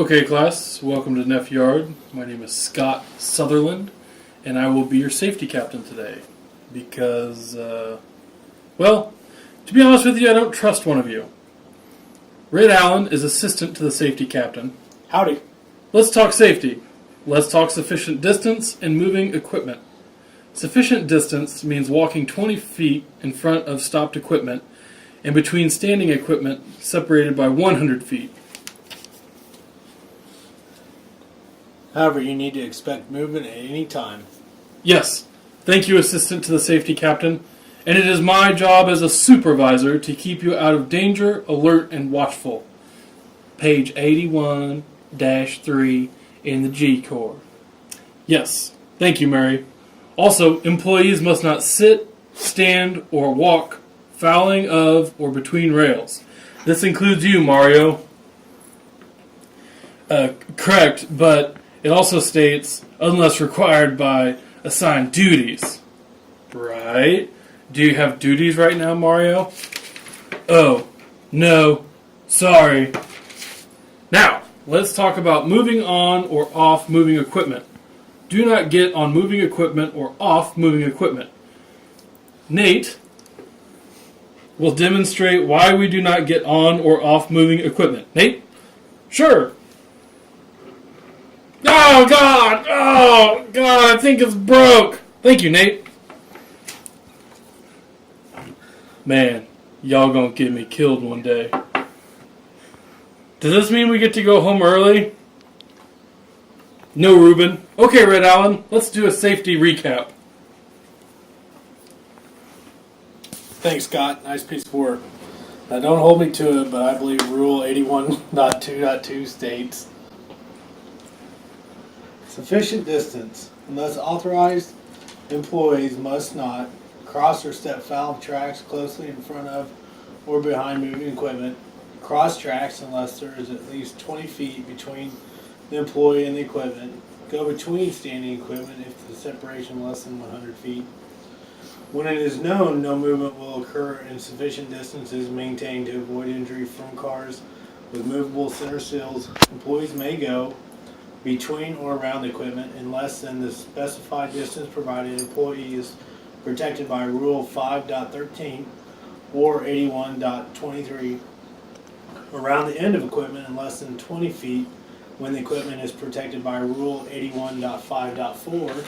Okay, class, welcome to Neff Yard. My name is Scott Sutherland, and I will be your safety captain today. Because, well, to be honest with you, I don't trust one of you. Red Allen is assistant to the safety captain. Howdy. Let's talk safety. Let's talk sufficient distance and moving equipment. Sufficient distance means walking 20 feet in front of stopped equipment and between standing equipment separated by 100 feet. However, you need to expect movement at any time. Yes. Thank you, assistant to the safety captain. And it is my job as a supervisor to keep you out of danger, alert, and watchful. Page 81-3 in the G Corps. Yes. Thank you, Mary. Also, employees must not sit, stand, or walk fouling of or between rails. This includes you, Mario. Correct, but it also states, unless required by assigned duties. Right? Do you have duties right now, Mario? Oh, no. Sorry. Now, let's talk about moving on or off moving equipment. Do not get on moving equipment or off moving equipment. Nate will demonstrate why we do not get on or off moving equipment. Nate? Sure. Oh, God! Oh, God, I think it's broke. Thank you, Nate. Man, y'all gonna get me killed one day. Does this mean we get to go home early? No, Ruben. Okay, Red Allen, let's do a safety recap. Thanks, Scott. Nice piece of work. Now, don't hold me to it, but I believe Rule 81.2.2 states, sufficient distance. Unless authorized, employees must not cross or step foul of tracks closely in front of or behind moving equipment, cross tracks unless there is at least 20 feet between the employee and the equipment, go between standing equipment if the separation less than 100 feet. When it is known no movement will occur and sufficient distance is maintained to avoid injury from cars with movable center seals, employees may go between or around the equipment in less than the specified distance provided. Employee is protected by Rule 5.13 or 81.23 around the end of equipment in less than 20 feet when the equipment is protected by Rule 81.5.4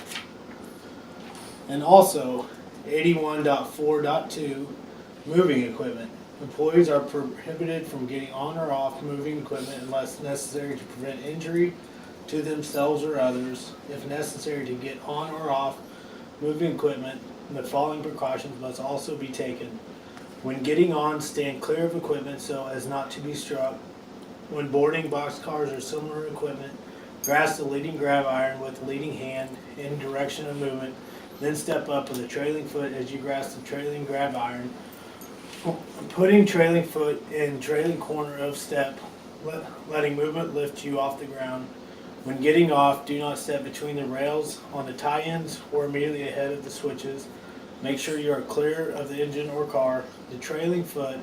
and also 81.4.2 moving equipment. Employees are prohibited from getting on or off moving equipment unless necessary to prevent injury to themselves or others. If necessary to get on or off moving equipment, the following precautions must also be taken. When getting on, stand clear of equipment so as not to be struck. When boarding boxcars or similar equipment, grasp the leading grab iron with the leading hand in direction of movement, then step up with a trailing foot as you grasp the trailing grab iron. Putting trailing foot in trailing corner of step, letting movement lift you off the ground. When getting off, do not step between the rails on the tie-ins or immediately ahead of the switches. Make sure you are clear of the engine or car. The trailing foot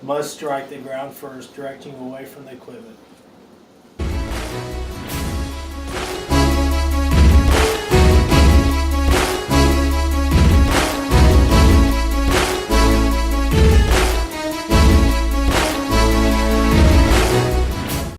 must strike the ground first, directing away from the equipment.